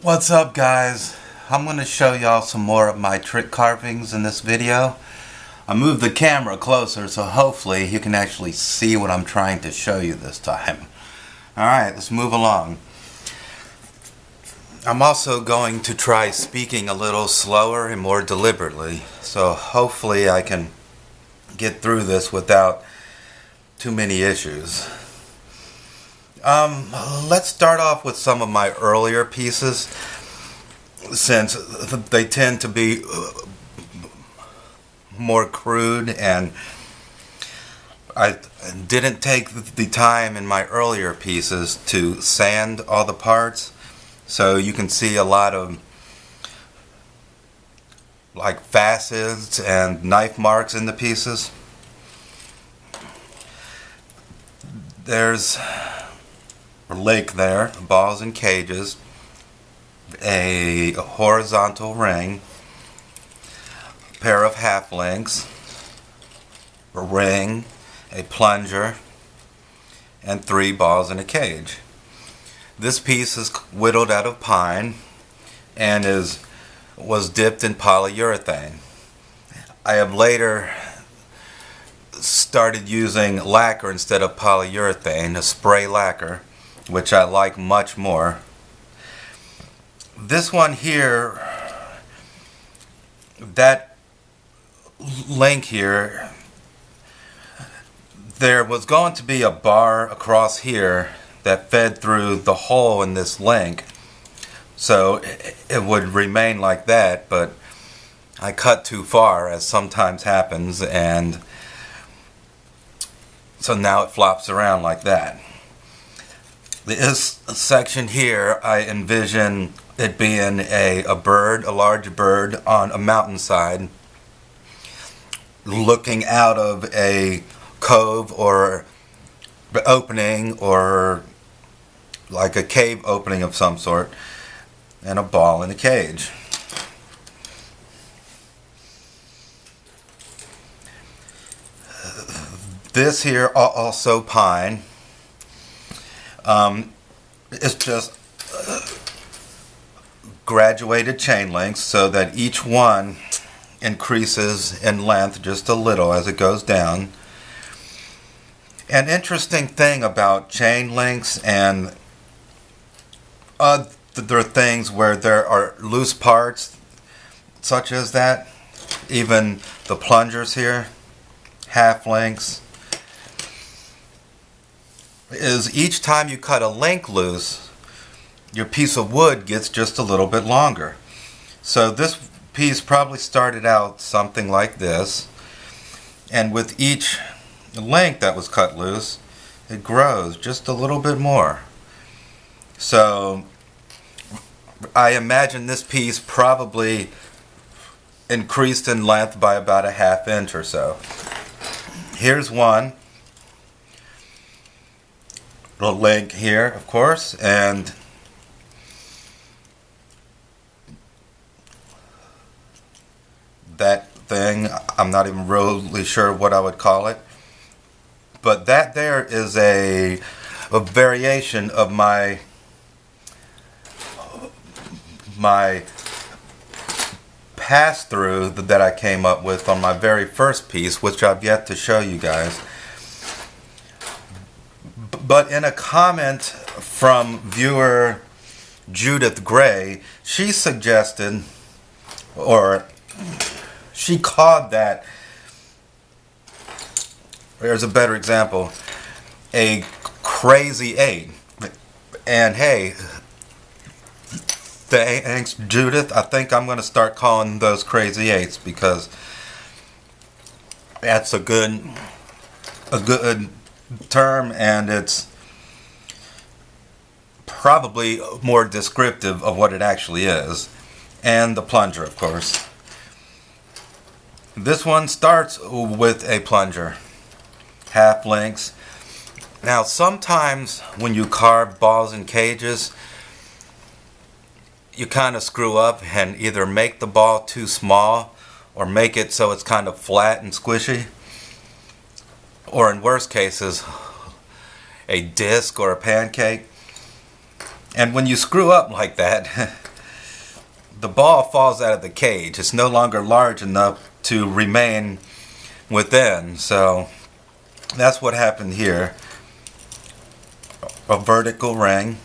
What's up, guys? I'm going to show y'all some more of my trick carvings in this video. I moved the camera closer so hopefully you can actually see what I'm trying to show you this time. Alright, let's move along. I'm also going to try speaking a little slower and more deliberately, so hopefully I can get through this without too many issues. Let's start off with some of my earlier pieces, since they tend to be more crude, and I didn't take the time in my earlier pieces to sand all the parts, so you can see a lot of like facets and knife marks in the pieces. There's a lake there, balls and cages, a horizontal ring, a pair of half links, a ring, a plunger, and 3 balls in a cage. This piece is whittled out of pine and was dipped in polyurethane. I have later started using lacquer instead of polyurethane, a spray lacquer, which I like much more. This one here, that link here, there was going to be a bar across here that fed through the hole in this link, so it would remain like that, but I cut too far, as sometimes happens, and so now it flops around like that. This section here, I envision it being a bird, a large bird on a mountainside, looking out of a cove or opening, or like a cave opening of some sort, and a ball in a cage. This here, also pine. It's just graduated chain links so that each one increases in length just a little as it goes down. An interesting thing about chain links and other things where there are loose parts such as that, even the plungers here, half links, is each time you cut a link loose, your piece of wood gets just a little bit longer. So this piece probably started out something like this, and with each link that was cut loose, it grows just a little bit more. So I imagine this piece probably increased in length by about a ½ inch or so. Here's one. Little link here, of course, and that thing, I'm not even really sure what I would call it, but that there is a variation of my pass-through that I came up with on my very first piece, which I've yet to show you guys. But in a comment from viewer Judith Gray, she suggested, or she called that, there's a better example, a crazy 8. And hey, thanks Judith, I think I'm going to start calling those crazy 8s, because that's a good term, and it's probably more descriptive of what it actually is. And the plunger, of course. This one starts with a plunger, half links. Now sometimes when you carve balls and cages, you kind of screw up and either make the ball too small or make it so it's kind of flat and squishy, or in worst cases a disc or a pancake. And when you screw up like that, the ball falls out of the cage. It's no longer large enough to remain within. So that's what happened here. A vertical ring,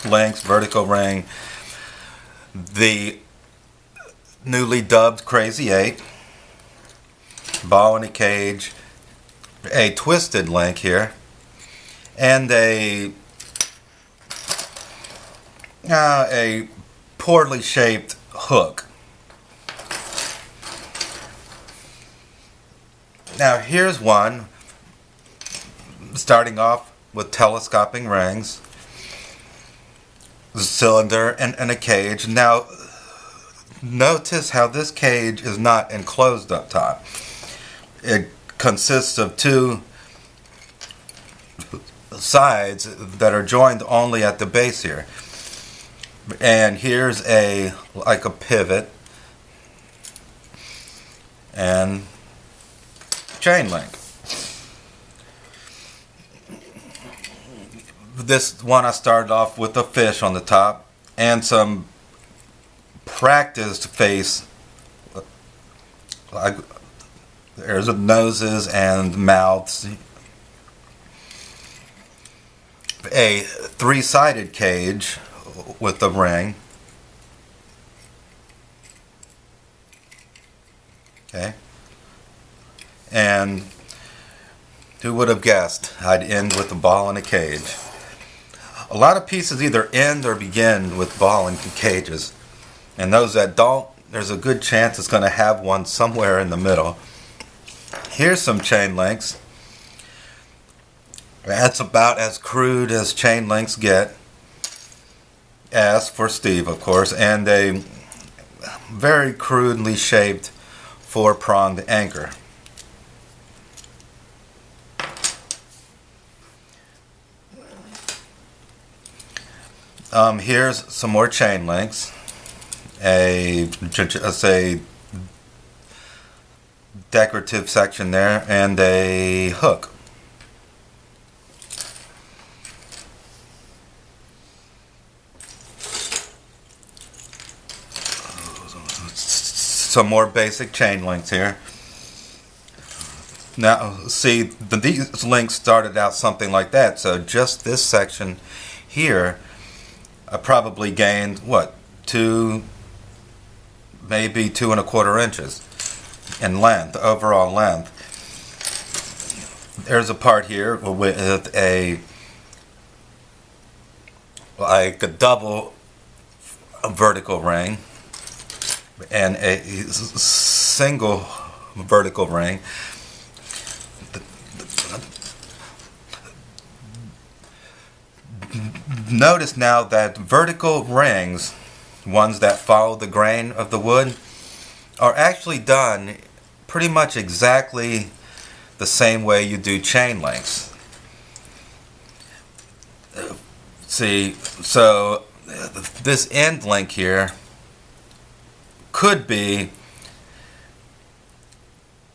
length, vertical ring, the newly dubbed Crazy 8, ball in a cage, a twisted link here, and a poorly shaped hook. Now here's one starting off with telescoping rings, the cylinder, and a cage. Now notice how this cage is not enclosed up top. It consists of two sides that are joined only at the base here. And here's like a pivot and chain link. This one I started off with a fish on the top and some practiced face. Like there's noses and mouths. A three-sided cage with the ring. Okay. And who would have guessed I'd end with a ball in a cage? A lot of pieces either end or begin with ball and cages. And those that don't, there's a good chance it's going to have one somewhere in the middle. Here's some chain links. That's about as crude as chain links get. S for Steve, of course, and a very crudely shaped four-pronged anchor. Here's some more chain links. A decorative section there, and a hook. Some more basic chain links here. Now, see, these links started out something like that, so just this section here, I probably gained, what, maybe 2 1/4 inches in length, overall length. There's a part here with like a double vertical ring and a single vertical ring. Notice now that vertical rings, ones that follow the grain of the wood, are actually done pretty much exactly the same way you do chain links. See, so this end link here could be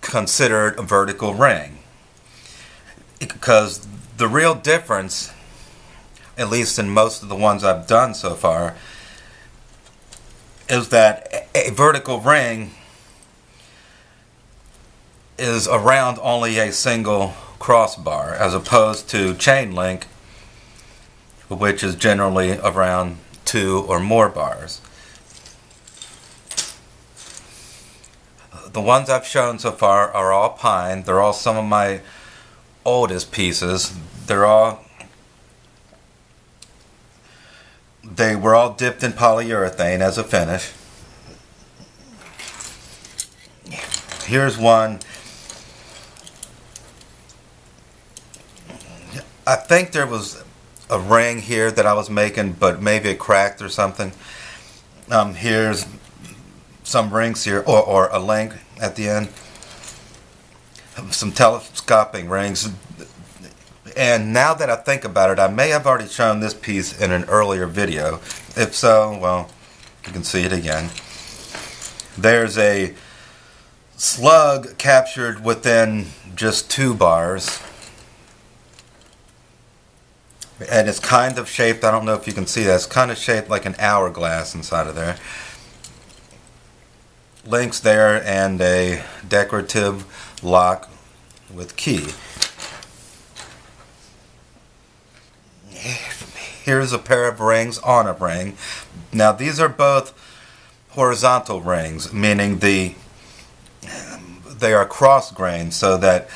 considered a vertical ring, because the real difference, at least in most of the ones I've done so far, is that a vertical ring is around only a single crossbar, as opposed to chain link, which is generally around 2 or more bars. The ones I've shown so far are all pine. They're all some of my oldest pieces. They were all dipped in polyurethane as a finish. Here's one. I think there was a ring here that I was making, but maybe it cracked or something. Here's some rings here, or a link at the end. Some telescoping rings. And now that I think about it, I may have already shown this piece in an earlier video. If so, well, you can see it again. There's a slug captured within just 2 bars. And it's kind of shaped, I don't know if you can see that, it's kind of shaped like an hourglass inside of there. Links there and a decorative lock with key. Here's a pair of rings on a ring. Now these are both horizontal rings, meaning they are cross-grained, so that,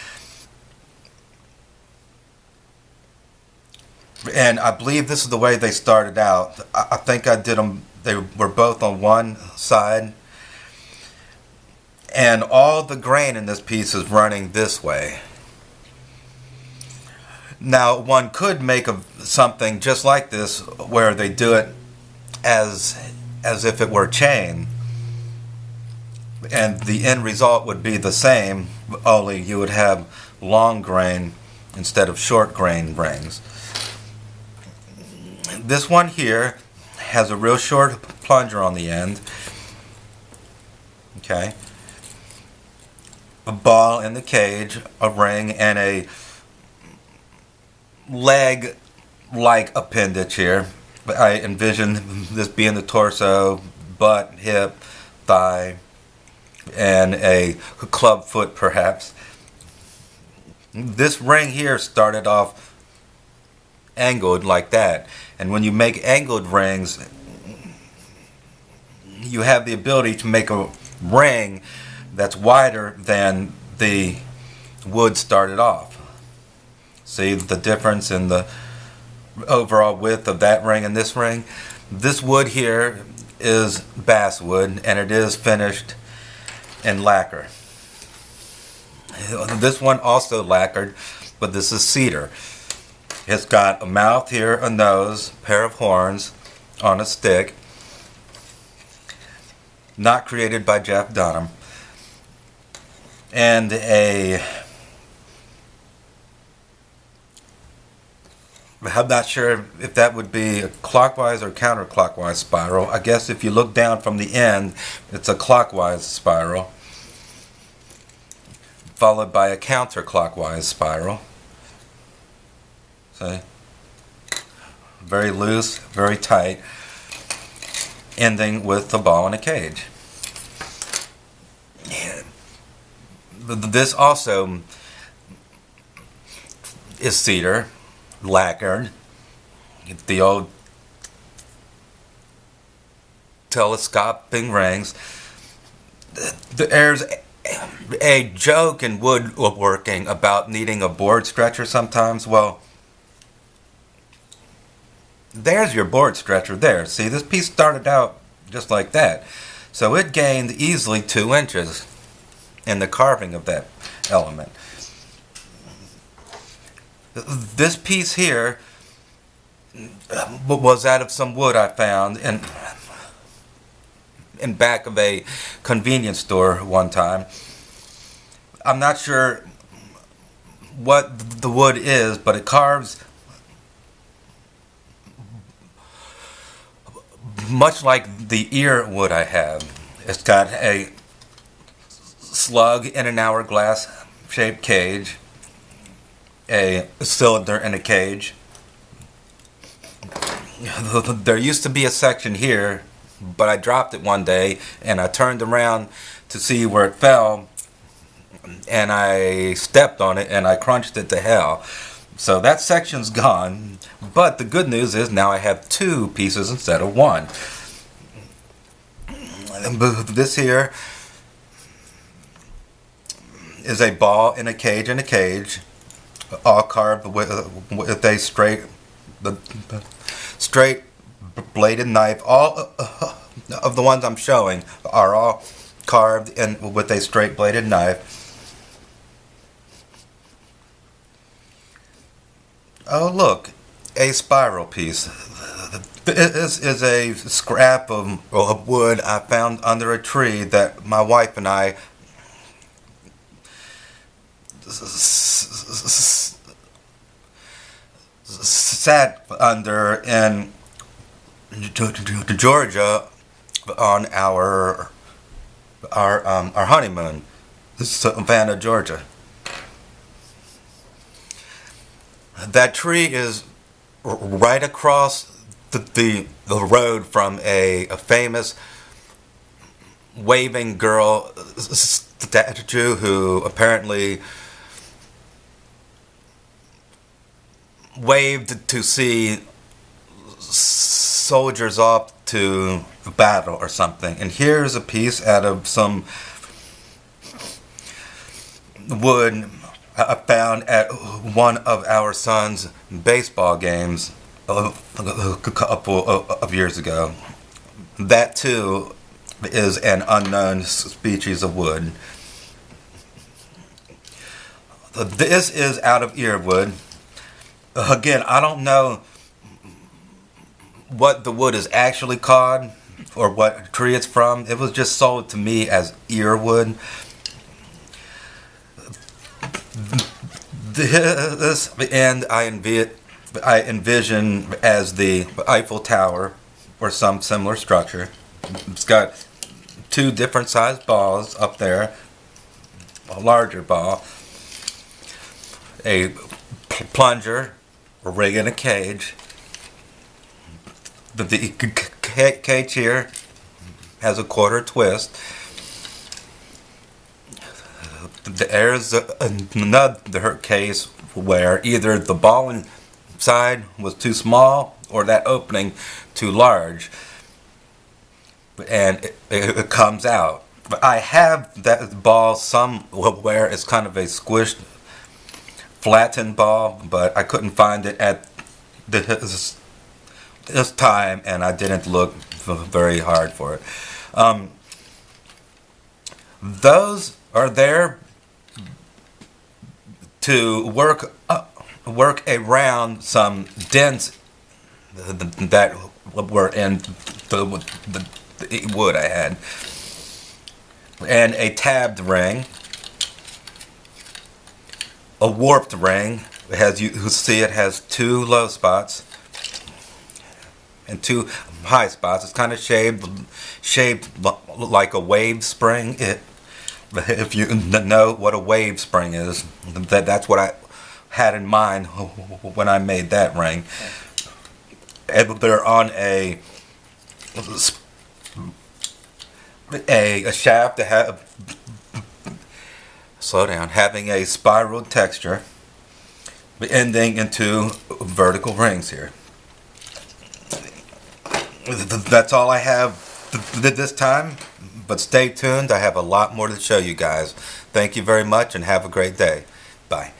and I believe this is the way they started out. I think I did them, they were both on one side, and all the grain in this piece is running this way. Now one could make something just like this where they do it as if it were chain, and the end result would be the same, only you would have long grain instead of short grain rings. This one here has a real short plunger on the end. Okay. A ball in the cage, a ring, and a leg-like appendage here. I envision this being the torso, butt, hip, thigh, and a club foot perhaps. This ring here started off angled like that, and when you make angled rings, you have the ability to make a ring that's wider than the wood started off. See the difference in the overall width of that ring and this ring? This wood here is basswood, and it is finished in lacquer. This one also lacquered, but this is cedar. It's got a mouth here, a nose, a pair of horns on a stick. Not created by Jeff Dunham. And I'm not sure if that would be a clockwise or counterclockwise spiral. I guess if you look down from the end, it's a clockwise spiral, followed by a counterclockwise spiral. See? Very loose, very tight, ending with the ball in a cage. This also is cedar, lacquered. The old telescoping rings. There's a joke in woodworking about needing a board stretcher sometimes. Well, there's your board stretcher there. See, this piece started out just like that. So it gained easily 2 inches in the carving of that element. This piece here was out of some wood I found in back of a convenience store one time. I'm not sure what the wood is, but it carves much like the ear wood I have. It's got a slug in an hourglass shaped cage, a cylinder in a cage. There used to be a section here, but I dropped it one day and I turned around to see where it fell, and I stepped on it and I crunched it to hell. So that section's gone, but the good news is now I have 2 pieces instead of 1. This here is a ball in a cage, all carved with a straight bladed knife. All of the ones I'm showing are all carved with a straight bladed knife. Oh look, a spiral piece. This is a scrap of wood I found under a tree that my wife and I sat under in Georgia on our honeymoon. This is Savannah, Georgia. That tree is right across the road from a famous waving girl statue who apparently waved to see soldiers off to battle or something. And here's a piece out of some wood I found at one of our son's baseball games a couple of years ago. That too is an unknown species of wood. This is out of earwood. Again, I don't know what the wood is actually called or what tree it's from. It was just sold to me as earwood. This end I envision as the Eiffel Tower or some similar structure. It's got two different sized balls up there, a larger ball, a plunger, a rig in a cage. The cage here has a quarter twist. There's another case where either the ball inside was too small or that opening too large, and it comes out. But I have that ball somewhere. It's kind of a squished, flattened ball, but I couldn't find it at this time, and I didn't look very hard for it. Those are there to work around some dents that were in the wood I had, and a tabbed ring, a warped ring. As you see, it has two low spots and two high spots. It's kind of shaped like a wave spring. If you know what a wave spring is, that's what I had in mind when I made that ring. And they're on a shaft that have having a spiral texture, ending into vertical rings here. That's all I have this time, but stay tuned. I have a lot more to show you guys. Thank you very much and have a great day. Bye.